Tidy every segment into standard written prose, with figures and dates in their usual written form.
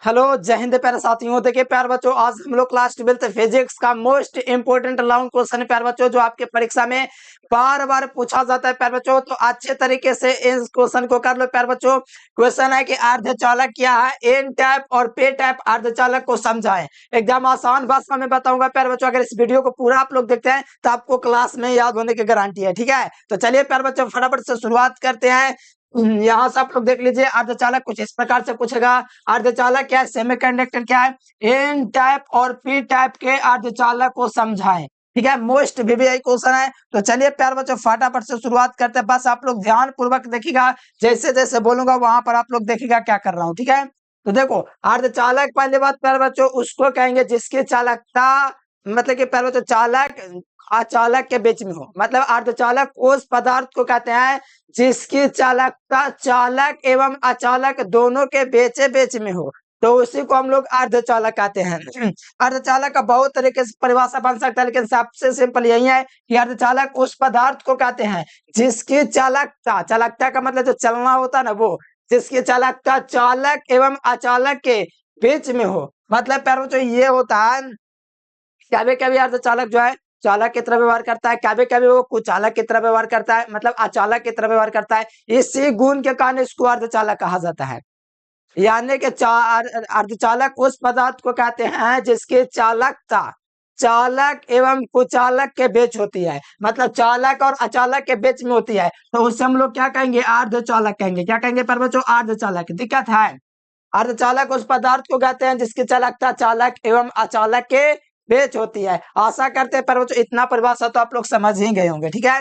Hello जय हिंद प्यारे साथियों। देखिए प्यारे बच्चों, आज हम लोग क्लास 12th फिजिक्स का मोस्ट इंपोर्टेंट लॉन्ग क्वेश्चन है प्यारे बच्चों, जो आपके परीक्षा में बार बार पूछा जाता है प्यारे बच्चों। तो अच्छे तरीके से इस क्वेश्चन को कर लो प्यारे बच्चों। क्वेश्चन है कि अर्धचालक क्या है, एन टाइप और पे टाइप अर्धचालक को समझाएं। एकदम आसान भाषा में बताऊंगा प्यारे बच्चों। अगर इस वीडियो को पूरा आप लोग देखते हैं तो आपको क्लास में याद होने की गारंटी है। ठीक है, तो चलिए प्यारे बच्चों फटाफट से शुरुआत करते हैं। यहाँ से आप लोग देख लीजिए, अर्धचालक कुछ इस प्रकार से पूछेगा। अर्धचालक क्या है, सेमीकंडक्टर क्या है, एन टाइप और पी टाइप के अर्धचालक को समझाएं। ठीक है, मोस्ट वीवीआई क्वेश्चन है। तो चलिए प्यार बच्चों फटाफट से शुरुआत करते हैं। बस आप लोग ध्यान पूर्वक देखिएगा, जैसे जैसे बोलूंगा वहां पर आप लोग देखिएगा क्या कर रहा हूँ। ठीक है, तो देखो अर्धचालक पहली बात प्यार बच्चों उसको कहेंगे जिसकी चालकता, मतलब कि प्यार बच्चों चालक अचालक के बीच में हो। मतलब अर्धचालक उस पदार्थ को कहते हैं जिसकी चालकता चालक एवं अचालक दोनों के बीच में हो, तो उसी को हम लोग अर्धचालक कहते हैं। अर्धचालक का बहुत तरीके से परिभाषा बन सकता है, लेकिन सबसे सिंपल यही है कि अर्धचालक उस पदार्थ को कहते हैं जिसकी चालकता, चालकता का मतलब जो चलना होता है ना, वो जिसकी चालकता चालक एवं अचालक के बीच में हो। मतलब प्यारे बच्चों ये होता है, कभी कभी अर्धचालक जो है चालक की तरह व्यवहार करता है, कभी कभी वो कुचालक की तरह व्यवहार करता है, मतलब अचालक की तरह व्यवहार करता है। इसी गुण के कारण इसको अर्धचालक कहा जाता है। यानी कि अर्धचालक उस पदार्थ को कहते हैं जिसकी चालकता चालक एवं कुचालक के बीच होती है, मतलब चालक और अचालक के बीच में होती है। तो उससे हम लोग क्या कहेंगे, अर्धचालक कहेंगे। क्या कहेंगे पर बच्चों, अर्धचालक। दिक्कत है, अर्धचालक उस पदार्थ को कहते हैं जिसकी चालकता चालक एवं अचालक के बीच होती है। आशा करते हैं पर बच्चों इतना परिभाषा तो आप लोग समझ ही गए होंगे। ठीक है,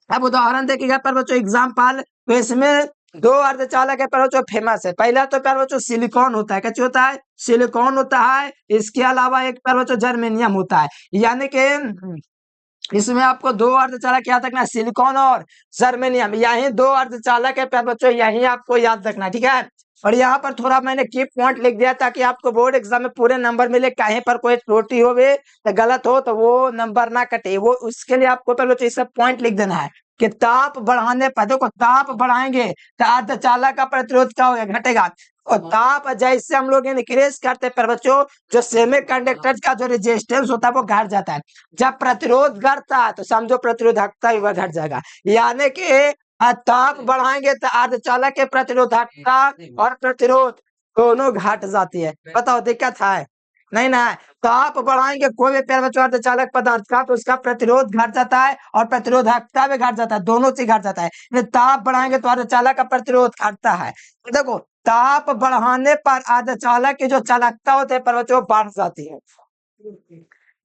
अब उदाहरण देखिएगा पर बच्चों एग्जाम्पल। तो इसमें दो अर्धचालक है पर बच्चों फेमस है। पहला तो पर बच्चों सिलिकॉन होता है। क्या होता है, सिलिकॉन होता है। इसके अलावा एक पर बच्चों जर्मेनियम होता है। यानी कि इसमें आपको दो अर्धचालक याद रखना, सिलिकॉन और जर्मेनियम। यही दो अर्धचालक है प्यारे बच्चों, यही आपको याद रखना। ठीक है, और यहाँ पर थोड़ा मैंने की पॉइंट लिख दिया ताकि आपको बोर्ड एग्जाम में पूरे नंबर मिले। कहीं पर कोई त्रुटि हो तो गलत हो तो वो नंबर ना कटे, वो उसके लिए आपको पहले तो सब पॉइंट लिख देना है कि ताप बढ़ाने पर, देखो ताप बढ़ाएंगे तो अर्धचालक का प्रतिरोध क्या होगा, घटेगा। और ताप जैसे हम लोग इंक्रीज करते हैं पर बच्चों, जो सेमीकंडक्टर का जो रेजिस्टेंस होता है वो घट जाता है। जब प्रतिरोध घटता है तो समझो प्रतिरोधकता भी घट जाएगा। यानी कि ताप बढ़ाएंगे तो अर्धचालक के प्रतिरोधकता और प्रतिरोध दोनों घट जाती है। बताओ दिक्कत है नहीं ना। ताप बढ़ाएंगे कोई भी प्यारे बच्चों अर्धचालक पदार्थ का तो उसका प्रतिरोध घट जाता है और प्रतिरोधकता भी घट जाता है, दोनों से घट जाता है। ताप बढ़ाएंगे तो अर्धचालक का प्रतिरोध घटता है। तो देखो ताप बढ़ाने पर अर्धचालक की जो चालकता होती है पर बच्चों बढ़ जाती है।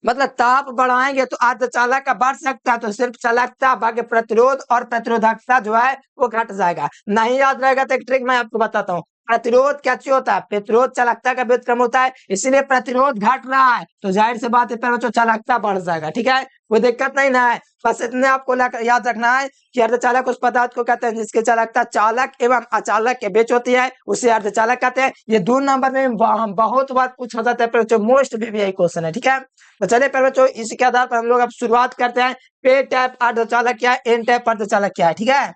मतलब ताप बढ़ाएंगे तो अर्धचालक का बढ़ सकता है, तो सिर्फ चालकता बाकी प्रतिरोध और प्रतिरोधकता जो है वो घट जाएगा। नहीं याद रहेगा तो एक ट्रिक मैं आपको बताता हूँ। प्रतिरोध क्या चीज होता है, प्रतिरोध चालकता का व्युत्क्रम होता है। इसीलिए प्रतिरोध घट रहा है तो जाहिर सी बात है पर बच्चों चालकता बढ़ जाएगा। ठीक है, कोई दिक्कत नहीं ना है। बस इतने आपको याद रखना है कि अर्धचालक उस पदार्थ को कहते हैं जिसकी चालकता चालक एवं अचालक के बीच होती है, उसे अर्धचालक कहते हैं। ये 2 नंबर में बहुत बार पूछा जाता है पर बच्चों, मोस्ट वीवीआई क्वेश्चन है। ठीक है, तो चलिए पर बच्चों इसी के आधार पर हम लोग अब शुरुआत करते हैं। पे टाइप अर्धचालक क्या है, एन टाइप अर्धचालक क्या है। ठीक है,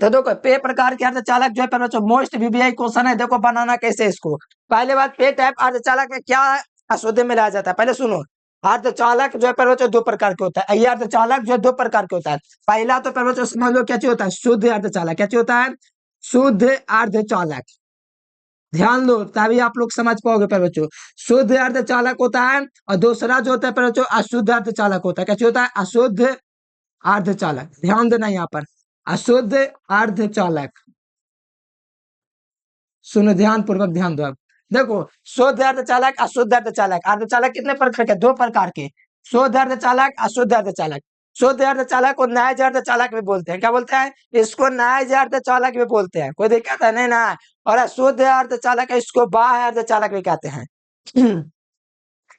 तो देखो पे प्रकार के अर्धचालक जो है पर बच्चों मोस्ट वीवीआई क्वेश्चन है। देखो बनाना कैसे इसको। पहले बात, पे टाइप अर्धचालक में क्या अशुद्ध में लाया जाता है, पहले सुनो। अर्धचालक जो है पर बच्चों 2 प्रकार के होता है। ये अर्धचालक जो है 2 प्रकार के होता है। पहला तो पर बच्चों समझ लो क्या चीज होता है, शुद्ध अर्धचालक। क्या चीज होता है, शुद्ध अर्धचालक। ध्यान दो तभी आप लोग समझ पाओगे पर बच्चों। शुद्ध अर्धचालक होता है और दूसरा जो होता है पर बच्चों अशुद्ध अर्धचालक होता है। क्या होता है, अशुद्ध अर्धचालक। ध्यान देना यहाँ पर, अशुद्ध अर्धचालक। सुनो ध्यान पूर्वक, ध्यान दो। अब देखो शुद्ध अर्धचालक अशुद्ध अर्धचालक। अर्धचालक कितने प्रकार के, 2 प्रकार के, शुद्ध अर्धचालक अशुद्ध अर्धचालक। शुद्ध अर्धचालक को नाइज अर्धचालक भी बोलते हैं। क्या बोलते हैं, इसको नाइज अर्धचालक भी बोलते हैं। कोई दिक्कत है नहीं ना। और अशुद्ध अर्धचालक इसको बाह्य अर्धचालक भी कहते हैं।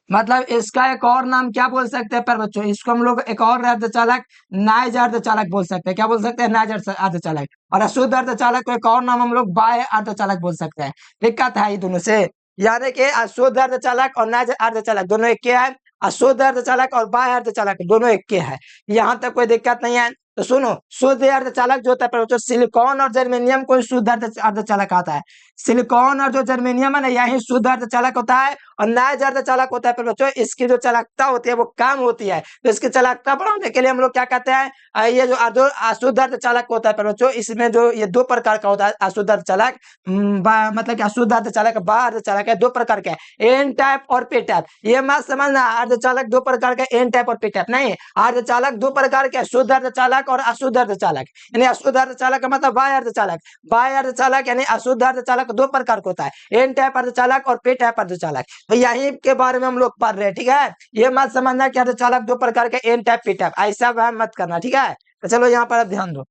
मतलब इसका एक और नाम क्या बोल सकते हैं पर बच्चों, इसको हम लोग एक और अर्धचालक नाइज अर्धचालक बोल सकते हैं। क्या बोल सकते हैं, नाइज अर्धचालक। और अशुद्ध अर्धचालक को एक और नाम हम लोग बाह्य अर्धचालक बोल सकते हैं। दिक्कत है ये दोनों से, यानी कि अशुद्ध अर्धचालक और नाइज अर्धचालक दोनों एक के है। अशुद्ध अर्धचालक और बाह्य अर्धचालक दोनों एक के है। यहाँ तक कोई दिक्कत नहीं है। तो सुनो, शुद्ध अर्धचालक जो होता है पर बच्चों सिलिकॉन और जर्मेनियम को शुद्ध अर्धचालक आता है। सिलिकॉन और जो जर्मेनियम है ना, यही शुद्ध अर्धचालक होता है और नाइज अर्धचालक होता है। पर बच्चों इसकी जो चालकता होती है वो कम होती है, तो इसकी चालकता बढ़ाने के लिए हम लोग क्या कहते हैं, ये जो अशुद्ध अर्धचालक होता है पर बच्चों, इसमें जो ये दो प्रकार का होता है अशुद्ध अर्धचालक, मतलब कि अशुद्ध अर्धचालक बाह्य अर्धचालक है, दो प्रकार के एन टाइप और पी टाइप। ये मत समझना अर्धचालक दो प्रकार के एन टाइप और पी टाइप नहीं, अर्धचालक दो प्रकार के शुद्ध अर्धचालक और अशुद्ध अर्धचालक। यानी अशुद्ध अर्धचालक का मतलब बाह्य अर्धचालक, बाह्य अर्धचालक यानी अशुद्ध अर्धचालक दो प्रकार का होता है, एन टाइप अर्धचालक और पी टाइप अर्धचालक। तो यही के बारे में हम लोग पढ़ रहे हैं, ठीक है। ये मत समझना कि अर्धचालक दो प्रकार के एन टाइप पी टाइप, ऐसा वह मत करना, ठीक है। तो चलो यहाँ पर अब ध्यान दो,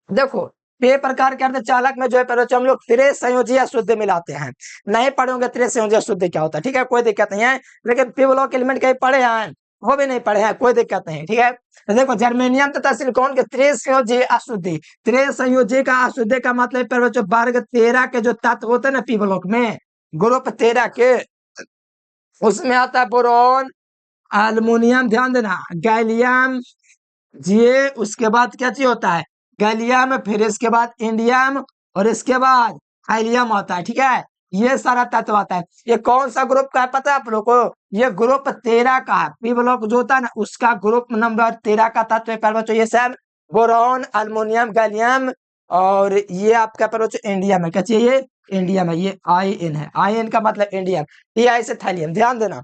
देखो पे प्रकार के अर्धचालक में जो है पहले हम लोग त्रिश संयोजी अशुद्ध मिलाते हैं। नहीं पढ़ोगे त्रिश संयोजी अशुद्ध क्या होता है, ठीक है, कोई दिक्कत नहीं है। लेकिन पी ब्लॉक एलिमेंट कहीं पढ़े हैं, वो भी नहीं पढ़े हैं, कोई दिक्कत नहीं, ठीक है। तो देखो जर्मेनियम तथा सिलिकॉन के त्रिश संयोजी अशुद्धि, त्रिश संयोजी का अशुद्धि का मतलब पहले जो वर्ग 13 के जो तत्व होते हैं ना पी ब्लॉक में, ग्रुप 13 के, उसमें आता है बोरॉन, एल्युमिनियम, ध्यान देना, गैलियम, ये उसके बाद क्या चीज होता है, गैलियम, फिर इसके बाद इंडियम और इसके बाद हाइलियम होता है, ठीक है। ये सारा तत्व आता है। ये कौन सा ग्रुप का है पता है आप लोग को, ये ग्रुप 13 का है। पी ब्लॉक जो होता है ना उसका ग्रुप नंबर 13 का तत्व है। पहले ये सब बोरॉन, एल्युमिनियम, गैलियम और ये आपका पहले इंडियम है, क्या चाहिए, ये इंडियम है, ये आईएन है, आईएन का मतलब इंडियम, टीआई से थैलियम, ध्यान देना।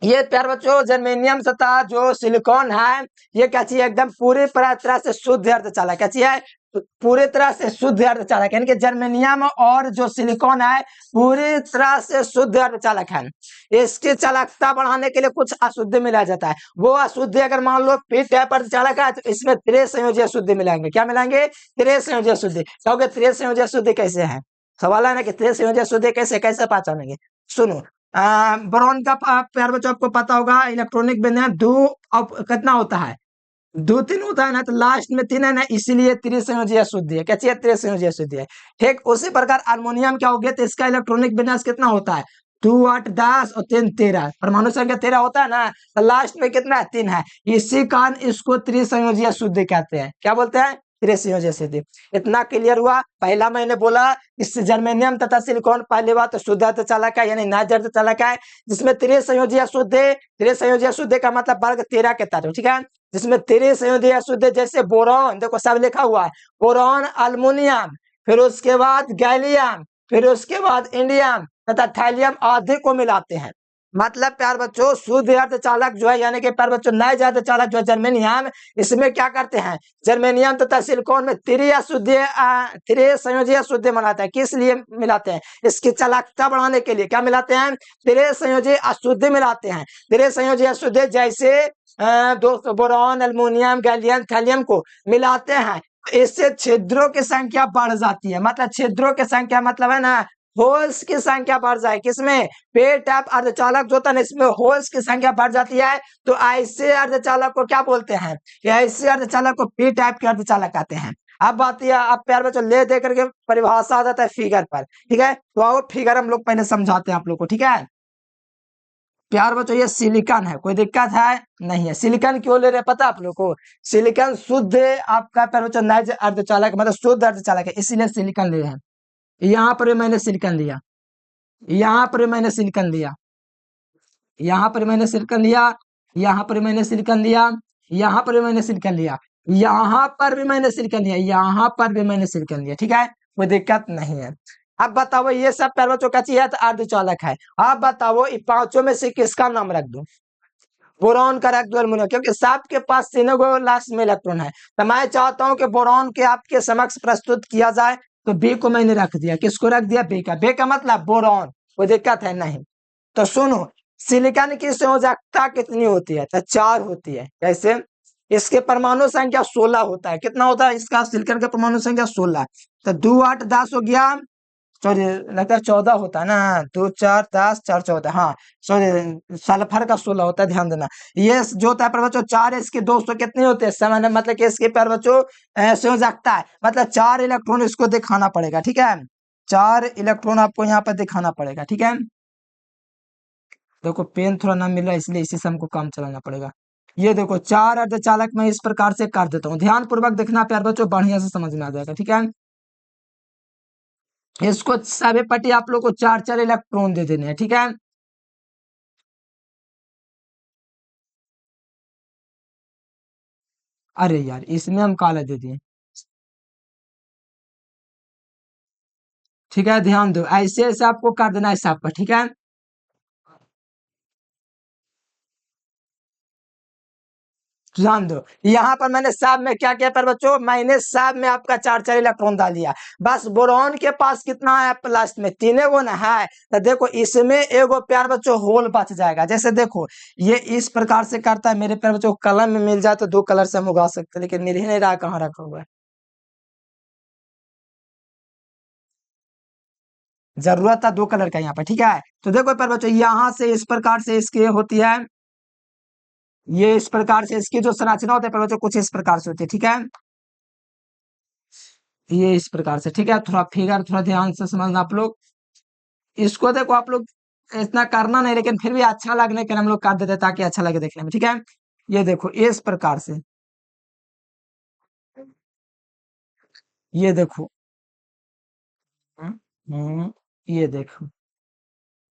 ये प्यार बच्चों जर्मेनियम तथा जो सिलिकॉन है ये क्या चाहिए, एकदम पूरी तरह से शुद्ध अर्धचालक, क्या चाहिए, पूरी तरह से शुद्ध अर्धचालक, यानी कि जर्मेनियम और जो सिलिकॉन है पूरी तरह से शुद्ध अर्धचालक है। इसकी चालकता बढ़ाने के लिए कुछ अशुद्ध मिलाया जाता है। वो अशुद्ध अगर मान लो पी टाइप अर्धचालक है तो इसमें त्रिश संयोजी अशुद्ध मिलाएंगे, क्या मिलाएंगे, त्रिश संयोजी अशुद्ध। कहोगे त्रिश संयोजी अशुद्ध कैसे है, सवाल है ना कि त्रिश संयोजी अशुद्ध कैसे कैसे पहचानेंगे। सुनो, बोरॉन का प्यार बच्चों आपको पता होगा इलेक्ट्रॉनिक विन्यास दो अब कितना होता है, दो तीन होता है ना, तो लास्ट में तीन है ना, इसीलिए त्रिसंयोजी अशुद्धि है, क्या चाहिए, त्रिसंयोजी अशुद्धि है। ठीक उसी प्रकार हार्मोनियम क्या हो गया, तो इसका इलेक्ट्रॉनिक विन्यास कितना होता है, 2 8 10 और 3 13, परमाणु संख्या 13 होता है ना, तो लास्ट में कितना है, 3 है। इसी कारण इसको त्रिसंयोजी अशुद्धि कहते हैं, क्या बोलते हैं, त्रिसंयोजी अशुद्धि। इतना क्लियर हुआ। पहला मैंने बोला इससे जर्मेनियम तथा सिलिकॉन पहली बात तो शुद्ध अर्धचालक है यानी नाइज अर्धचालक है, जिसमें त्रिसंयोजी अशुद्धि, त्रिसंयोजी अशुद्धि का मतलब वर्ग 13 के तत्व, ठीक है, जिसमें त्रिसंयोजी अशुद्धि जैसे बोरॉन, देखो सब लिखा हुआ है, बोरॉन, एल्युमिनियम, फिर उसके बाद गैलियम, फिर उसके बाद इंडियम तथा थैलियम आदि को मिलाते हैं। मतलब प्यार बच्चों शुद्ध अर्धचालक जो है यानी कि प्यार बच्चों नाइज अर्धचालक जो है जर्मेनियम, इसमें क्या करते हैं, जर्मेनियम तथा सिलिकॉन में त्रिसंयोजी अशुद्धि मिलाते हैं। किस लिए मिलाते हैं, इसकी चालकता बढ़ाने के लिए क्या मिलाते हैं, त्रिसंयोजी अशुद्धि मिलाते हैं। त्रिसंयोजी अशुद्धि जैसे दोस्तों बोरॉन, एल्युमिनियम, गैलियम, थैलियम को मिलाते हैं, इससे छिद्रों की संख्या बढ़ जाती है। मतलब छिद्रों की संख्या मतलब है ना होल्स की संख्या बढ़ जाए, किसमें, पे टाइप अर्धचालक जो होता है ना इसमें होल्स की संख्या बढ़ जाती है, तो ऐसे अर्धचालक को क्या बोलते हैं, ऐसे अर्धचालक को पी टाइप के अर्धचालक कहते हैं। अब बात यह, अब प्यार बच्चों ले दे करके परिभाषा आ जाता है फिगर पर, ठीक है, तो आओ फिगर हम लोग पहले समझाते हैं आप लोग को, ठीक है। प्यार बच्चों ये सिलिकॉन है, कोई दिक्कत है नहीं है। सिलिकॉन क्यों ले रहे हैं पता आप लोग को, सिलिकॉन शुद्ध आपका प्यार बच्चों नाइज अर्धचालक मतलब शुद्ध अर्धचालक है, इसीलिए सिलिकॉन ले रहे हैं। यहाँ पर मैंने सिलिकॉन लिया, यहाँ पर मैंने सिलिकॉन लिया, यहाँ पर मैंने सिलिकॉन लिया, यहाँ पर मैंने सिलिकॉन लिया, यहाँ पर मैंने सिलिकॉन लिया, यहाँ पर भी मैंने सिलिकॉन लिया, यहाँ पर भी मैंने सिलिकॉन लिया, ठीक है, कोई दिक्कत नहीं है। अब बताओ ये सब प्यार बच्चों का चाहिए तो अर्धचालक है। अब बताओ इन पांचों में से किसका नाम रख दूं, बोरॉन का रख दो, एल्युमिनियम, क्योंकि सबके पास तीनों को लास्ट में इलेक्ट्रॉन है, तो मैं चाहता हूं कि बोरॉन के आपके समक्ष प्रस्तुत किया जाए, तो बी को मैंने रख दिया, किसको रख दिया, बी का, बी का मतलब बोरॉन, कोई दिक्कत है नहीं। तो सुनो सिलिकॉन की संयोजकता कितनी होती है, तो 4 होती है। कैसे, इसके परमाणु संख्या 16 होता है, कितना होता है इसका, सिलिकॉन का परमाणु संख्या 16, तो 2 8 10 हो गया, सॉरी लगता है 14 होता है ना, 2 4 10 4 14, हाँ सॉरी सल्फर का 16 होता है, ध्यान देना। ये जो होता है पर बच्चों 4 इसके 200 कितने होते हैं समान, मतलब कि इसके पर बच्चों संयोजकता है मतलब 4 इलेक्ट्रॉन इसको दिखाना पड़ेगा, ठीक है, 4 इलेक्ट्रॉन आपको यहाँ पर दिखाना पड़ेगा, ठीक है। देखो पेन थोड़ा ना मिल रहा है इसलिए इसी से हमको काम चलाना पड़ेगा। ये देखो 4 अर्धचालक मैं इस प्रकार से कर देता हूँ, ध्यान पूर्वक देखना प्यार बच्चों, बढ़िया से समझ में आ जाएगा, ठीक है। इसको सभी पट्टी आप लोग को 4 4 इलेक्ट्रॉन दे देने हैं, ठीक है। अरे यार इसमें हम काला दे दिए, ठीक है, ध्यान दो, ऐसे ऐसे आपको कर देना है सब पर, ठीक है। ध्यान दो, यहाँ पर मैंने सब में क्या किया पर बच्चों, मैंने सब में आपका 4 4 इलेक्ट्रॉन डाल दिया। बस बोरॉन के पास कितना है प्लस में, 3 गो ना है, तो देखो इसमें एगो प्यार बच्चों होल बच जाएगा। जैसे देखो ये इस प्रकार से करता है, मेरे प्यार बच्चों कलम में मिल जाए तो 2 कलर से हम उगा सकते हैं, लेकिन मिल ही नहीं रहा, कहाँ रखा हुआ है। जरूरत था 2 कलर का यहाँ पर, ठीक है। तो देखो प्यार बच्चों यहाँ से इस प्रकार से इसकी होती है, ये इस प्रकार से इसकी जो संरचना होती है प्यार बच्चों कुछ इस प्रकार से होती है, ठीक है। ये इस प्रकार से, ठीक है। थोड़ा फिगर थोड़ा ध्यान से समझना आप लोग, इसको देखो आप लोग इतना करना नहीं, लेकिन फिर भी अच्छा लगने के लिए हम लोग कर देते हैं ताकि अच्छा लगे देखने में, ठीक है। ये देखो इस प्रकार से, ये देखो, हम्म, ये देखो,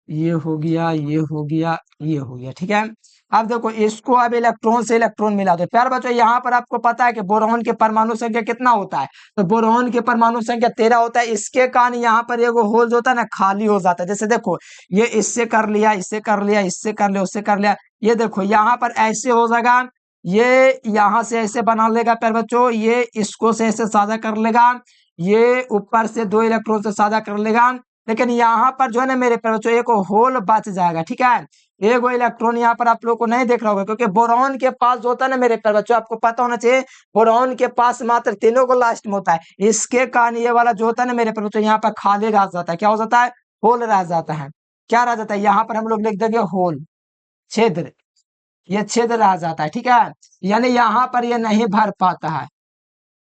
ये हो गया, ये हो गया, ये हो गया, ठीक है। अब देखो इसको अब इलेक्ट्रॉन से इलेक्ट्रॉन मिला दो प्यार बच्चों, यहाँ पर आपको पता है कि बोरॉन के परमाणु संख्या कितना होता है, तो बोरॉन के परमाणु संख्या 13 होता है। इसके कारण यहाँ पर एगो होल जो होता है ना खाली हो जाता है। जैसे देखो ये इससे कर लिया, इससे कर लिया, इससे कर लिया, उससे कर लिया, ये देखो यहाँ पर ऐसे हो जाएगा, ये यहाँ से ऐसे बना लेगा प्यार बच्चों, ये इसको से ऐसे साझा कर लेगा, ये ऊपर से 2 इलेक्ट्रॉन से साझा कर लेगा, लेकिन यहाँ पर जो है ना मेरे प्यारे बच्चों एक होल बच जाएगा, ठीक है। एगो इलेक्ट्रॉन यहाँ पर आप लोग को नहीं देख रहा होगा, क्योंकि बोरॉन के पास जो होता है ना मेरे प्यारे बच्चों, आपको पता होना चाहिए बोरॉन के पास मात्र 3 को लास्ट में होता है। इसके कारण ये वाला जो होता है ना मेरे प्यारे बच्चों यहाँ पर खाली रह जाता है, क्या हो जाता है, होल रह जाता है। क्या रह जाता है, यहाँ पर हम लोग लिख देंगे होल, छेद, ये छेद रह जाता है, ठीक है। यानी यहाँ पर ये नहीं भर पाता है,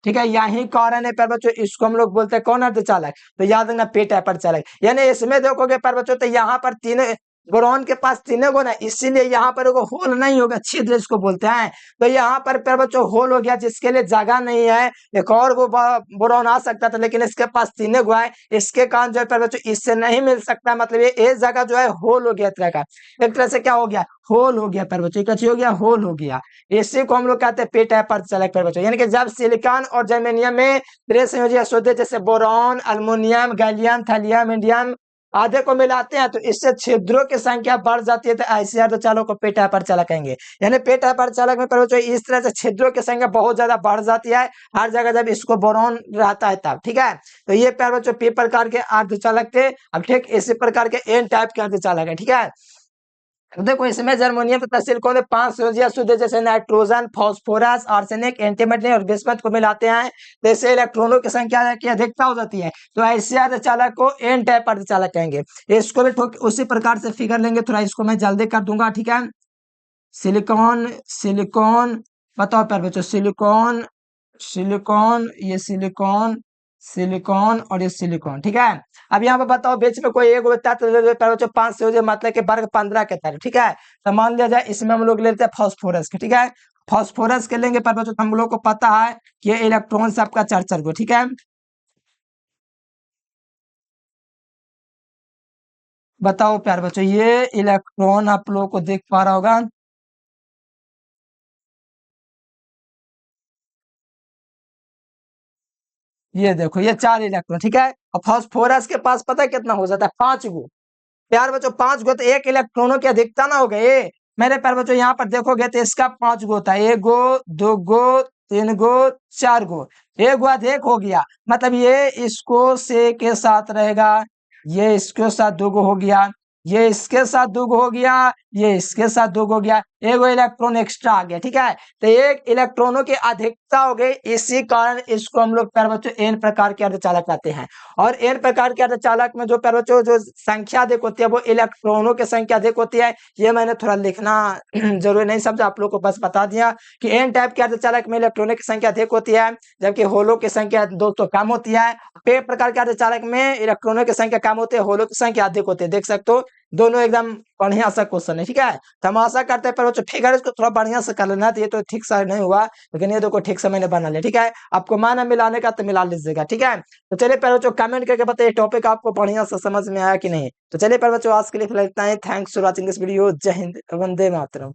ठीक है। यही कारण है प्यार बच्चों, इसको हम लोग बोलते हैं कौन अर्धचालक, तो याद रखना पेट चालक। यानी इसमें देखोगे प्यार बच्चों तो यहाँ पर 3 बोरॉन के पास 3 गुण है, इसीलिए यहाँ पर वो होल नहीं होगा, छिद्र इसको बोलते हैं। तो यहाँ पर प्यार बच्चों होल हो गया, जिसके लिए जगह नहीं है, एक और वो बोरॉन आ सकता था, लेकिन इसके पास 3 गो है, इसके कारण जो है प्यार बच्चों इससे नहीं मिल सकता, मतलब ये एक जगह जो है होल हो गया, तरह का एक तरह से क्या हो गया, होल हो गया प्यार बच्चों, एक हो गया होल हो गया। इसी को हम लोग कहते हैं पेट चालक प्यार बच्चों। यानी कि जब सिलिकॉन और जर्मेनियम में त्रिसंयोजी अशुद्ध जैसे boron, aluminium, gallium, thallium, indium आधे को मिलाते हैं, तो इससे छिद्रों की संख्या बढ़ जाती है, तो ऐसे अर्धचालक को पेट चालक कहेंगे। यानी पेट चालक में प्यार बच्चों इस तरह से छिद्रों की संख्या बहुत ज्यादा बढ़ जाती है हर जगह जब इसको बोरॉन रहता है तब, ठीक है। तो ये प्यार बच्चों पी प्रकार के अर्धचालक थे। अब ठीक इसी प्रकार के एन टाइप के अर्धचालक है, ठीक है। देखो इसमें जर्मोनियम तथा सिलिकॉन 5 संयोजी अशुद्ध जैसे नाइट्रोजन, फास्फोरस, आर्सेनिक, एंटीमनी और बिस्मथ को मिलाते हैं, तो इससे इलेक्ट्रॉनों की संख्या की अधिकता हो जाती है, तो ऐसे अर्धचालक को एन टाइप अर्धचालक कहेंगे। इसको भी उसी प्रकार से फिगर लेंगे, थोड़ा इसको मैं जल्दी कर दूंगा, ठीक है। सिलिकॉन, सिलिकॉन, बताओ प्यार बच्चों, सिलिकॉन, सिलिकॉन, ये सिलिकॉन, सिलिकॉन और ये सिलिकॉन, ठीक है। अब यहाँ पे बताओ बीच में कोई एक तत्व ले लो प्यार बच्चों, 5 से हो जाए, मतलब कि वर्ग 15 के तत्व, ठीक है। तो मान लिया जाए इसमें हम लोग लेते हैं फास्फोरस के, ठीक है। फास्फोरस के लेंगे प्यार बच्चों, हम लोग को पता है कि ये इलेक्ट्रॉन से आपका 4 4 गो, ठीक है। बताओ प्यार बच्चों ये इलेक्ट्रॉन आप लोग को देख पा रहा होगा, ये देखो ये 4 इलेक्ट्रॉन, ठीक है। और फास्फोरस के पास पता है कितना हो जाता है, 5 गो। प्यार बच्चों 5 गो, तो एक इलेक्ट्रॉनों की अधिकता ना हो गए। मेरे प्यार बच्चों यहाँ पर देखोगे तो इसका 5 गो होता है, 1 गो, 2 गो, 3 गो, 4 गो, 1 गो अधिक हो गया, मतलब ये इसको से के साथ रहेगा, ये इसके साथ 2 गो हो गया, ये इसके साथ 2 गो हो गया, ये इसके साथ 2 गो हो गया, एगो इलेक्ट्रॉन एक्स्ट्रा आ गया, ठीक है। तो एक इलेक्ट्रॉनों की अधिकता हो गई, इसी कारण इसको हम लोग प्यार बच्चों एन प्रकार के अर्धचालक कहते हैं। और एन प्रकार के अर्धचालक में जो प्यार बच्चों जो संख्या अधिक होती है वो इलेक्ट्रॉनों की संख्या अधिक होती है। ये मैंने थोड़ा लिखना जरूरी नहीं समझा, आप लोग को बस बता दिया कि एन टाइप के अर्धचालक में इलेक्ट्रॉनों की संख्या अधिक होती है, जबकि होलो की संख्या दोस्तों कम होती है। पे प्रकार के अर्धचालक में इलेक्ट्रॉनों की संख्या कम होती है, होलो की संख्या अधिक होती है, देख सकते हो दोनों एकदम बढ़िया सा क्वेश्चन है, ठीक है। तो हम आशा करते हैं पर बच्चों फिगर इसको थोड़ा बढ़िया से कर लेना, तो ये तो ठीक से नहीं हुआ, लेकिन ये देखो ठीक से मैंने बना लिया, ठीक है। आपको माना मिलाने का तो मिला लीजिएगा, ठीक है। तो चलिए पर बच्चों कमेंट करके बताइए टॉपिक आपको बढ़िया से समझ में आया कि नहीं। तो चलिए पर बच्चों आज के लिए फिलहाल इतना ही। Thanks for watching this video. जय हिंद, वंदे मातरम।